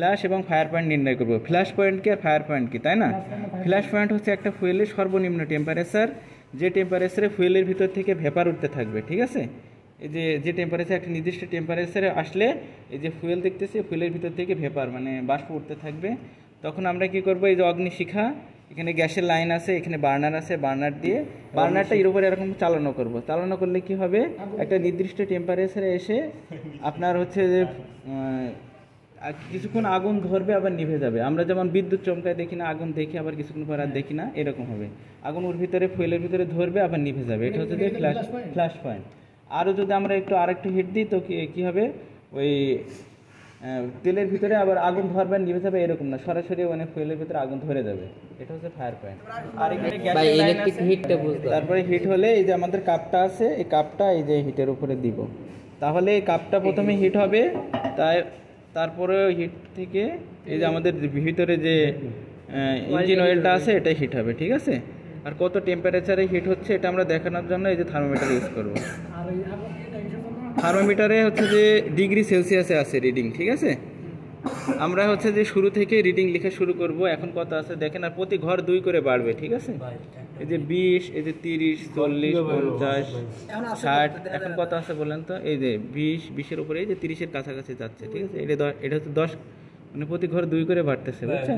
Flash এবং fire point নির্ণয় করব। ফ্ল্যাশ পয়েন্ট কি আর ফায়ার পয়েন্ট কি, তাই না? ফ্ল্যাশ পয়েন্ট হচ্ছে একটা ফুয়েলের সর্বনিম্ন টেম্পারেচার, যে টেম্পারেচারে ফুয়েলের ভিতর থেকে ভেপার উঠতে থাকবে, ঠিক আছে? এই যে টেম্পারেচার, একটা নির্দিষ্ট টেম্পারেচারে আসলে এই যে ফুয়েল দেখতেছি, ফুয়েলের ভিতর থেকে ভেপার মানে বাষ্প উঠতে থাকবে। তখন আমরা কি করব, এই যে অগ্নিশিখা, এখানে গ্যাসের লাইন আছে, এখানে বার্নার আছে, বার্নার দিয়ে বার্নারটা এর উপরে এরকম চালনা করব। চালনা করলে কি হবে, একটা নির্দিষ্ট টেম্পারেচারে এসে আপনার হচ্ছে যে কিছুক্ষণ আগুন ধরবে আবার নিভে যাবে। আমরা যেমন বিদ্যুৎ চমকায় দেখি না, আগুন দেখি আবার কিছুক্ষণ পর আর দেখি না, এরকম হবে। আগুন ওর ভিতরে ফুয়েলের ভিতরে ধরবে আবার নিভে যাবে, এটা হচ্ছে যে ফ্ল্যাশ পয়েন্ট। আরও যদি আমরা আরেকটু হিট দিই তো কি হবে, ওই তেলের ভিতরে আবার আগুন ধরবে নিভে যাবে, এরকম না, সরাসরি মানে ফুয়েলের ভিতরে আগুন ধরে যাবে, এটা হচ্ছে ফায়ার পয়েন্ট। আর এখানে গ্যাসের লাইন আছে, তারপরে হিট হলে এই যে আমাদের কাপটা আছে, এই কাপটা এই যে হিটের উপরে দিব, তাহলে এই কাপটা প্রথমে হিট হবে, তারপরে হিট থেকে এই যে আমাদের ভিতরে যে ইঞ্জিন অয়েলটা আছে এটা হিট হবে, ঠিক আছে? আর কত টেম্পারেচারে হিট হচ্ছে এটা আমরা দেখানোর জন্য এই যে থার্মোমিটার ইউজ করব। থার্মোমিটারে হচ্ছে যে ডিগ্রি সেলসিয়াসে আছে রিডিং, ঠিক আছে? আমরা হচ্ছে যে শুরু থেকে রিডিং লিখে শুরু করব। এখন কত আছে দেখেন, আর প্রতি ঘর 2 করে বাড়বে, ঠিক আছে? এই যে 20, এই যে 30, 40, 50, 60, এখন কত আছে বলেন তো? এই যে 20-20-এর উপরে এই যে 30-এর কাছাকাছি যাচ্ছে, ঠিক আছে? এটা হচ্ছে 10, মানে প্রতি ঘর 2 করে বাড়তেছে, বুঝছেন?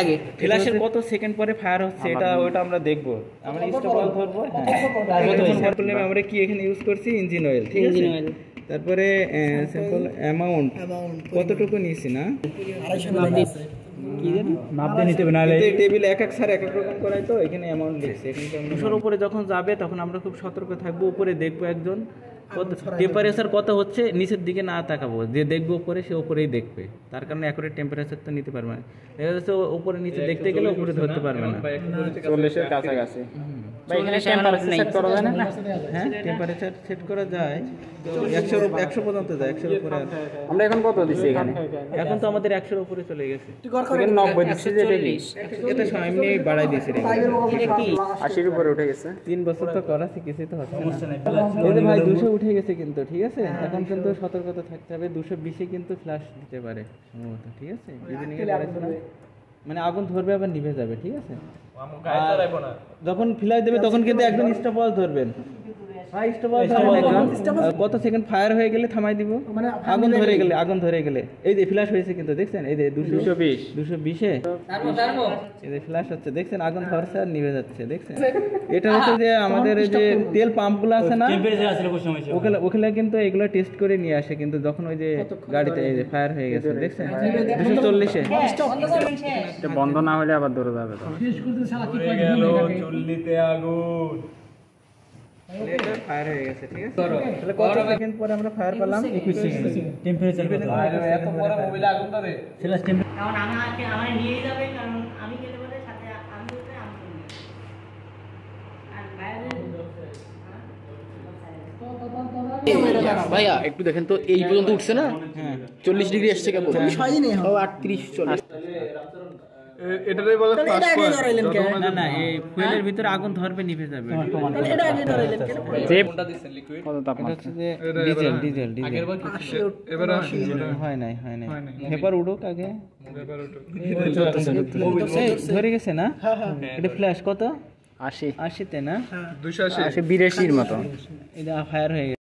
আগে ফ্ল্যাশের কত সেকেন্ড পরে ফায়ার হচ্ছে ওটা আমরা দেখব। আমরা স্টপ ধরবো, আমরা কি এখানে ইউজ করছি, ইঞ্জিন অয়েল, ঠিক আছে? তারপরে স্যাম্পল অ্যামাউন্ট কতটুকু নিয়েছি না, টেবিল এক স্যার এক রকম করাই, তো এখানে অ্যামাউন্ট লিখছে। এখানে 200-এর উপরে যখন যাবে তখন আমরা খুব সতর্ক থাকবো। উপরে দেখবো একজন টেম্পারেচার কত হচ্ছে, নিচের দিকে না তাকাবো, যে দেখবো উপরে সে উপরেই দেখবে, তার কারণে অ্যাকুরেট টেম্পারেচার তো নিতে পারবে না। দেখা যাচ্ছে উপরে নিচে দেখতে গেলে উপরে ধরতে পারবে না, 40-এর কাছাকাছি। হ্যাঁ টেম্পারেচার সেট করা যায়, 100 পর্যন্ত যায়, 100-এর উপরে। আমরা এখন কত দিচ্ছি এখানে? এখন তো আমাদের 100-এর উপরে চলে গেছে, 90 দিচ্ছি, যে এটা এমনি বাড়াই দিয়েছে, 80-এর উপরে উঠে গেছে। 3 বছর তো করা শিখেছি, তো হচ্ছে না ভাই। 200 উঠে গেছে কিন্তু, ঠিক আছে? এখন কিন্তু সতর্কতা থাকতে হবে, 220-এ কিন্তু ফ্ল্যাশ দিতে পারে সম্ভবত, ঠিক আছে? মানে আগুন ধরবে আবার নিভে যাবে, ঠিক আছে? যখন ফ্ল্যাশ দেবে তখন কিন্তু একদম স্টপ ওয়াচ ধরবেন। কত সেকেন্ড ফায়ার হয়ে গেলে থামাই দিব, আগুন ধরে গেলে এই যে ফ্ল্যাশ হয়েছে কিন্তু, দেখছেন? এই যে 220-এ এই যে ফ্ল্যাশ হচ্ছে, দেখছেন? আগুন ধরছে আর নিভে যাচ্ছে, দেখছেন? এটা হচ্ছে যে আমাদের এই যে তেল পাম্পগুলো আছে না, ওখানে কিন্তু এগুলো টেস্ট করে নিয়ে আসে, কিন্তু যখন ওই যে গাড়িতে এই যে ফায়ার হয়ে গেছে, দেখছেন? 240-এ বন্ধ না হলে আবার ধরে যাবে, চুল্লিতে আগুন ফায়ার হয়ে গেছে, ঠিক আছে? তাহলে কত সেকেন্ড পরে আমরা ফায়ার পেলাম? 21 সেকেন্ড। টেম্পারেচার কত? এত বড় মোবাইলে আগুন ধরে ফ্ল্যাশ টেম্পারেচার, কারণ আমার নিয়ে যাবে, কারণ আমি গেলে বলে সাথে আমি বলতে আমি আর বাইরে। ভাইয়া একটু দেখেন তো, এই পর্যন্ত উঠছে না? হ্যাঁ 40 ডিগ্রি আসছে কেবল, 40 হয়নি, 38 40। এটাই বলে ফাস্ট পয়েন্ট। না এই ফুয়েলের ভিতরে আগুন ধরবে নিভে যাবে, এটা আগে ধরাইলেন কেন? যে কোনটা দিবেন লিকুইড, কত তাপমাত্রা? হচ্ছে যে ডিজেল আগেরবার কি এবার হয় নাই ভেপার উঠুক আগে, ভেপার উঠুক, ধরে গেছে না? এটা ফ্ল্যাশ কত? 80-তে না? 280 এর মতো এটা ফায়ার হয়ে গেছে।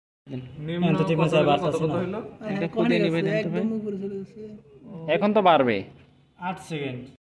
এখন তো বাড়বে 8 সেকেন্ড।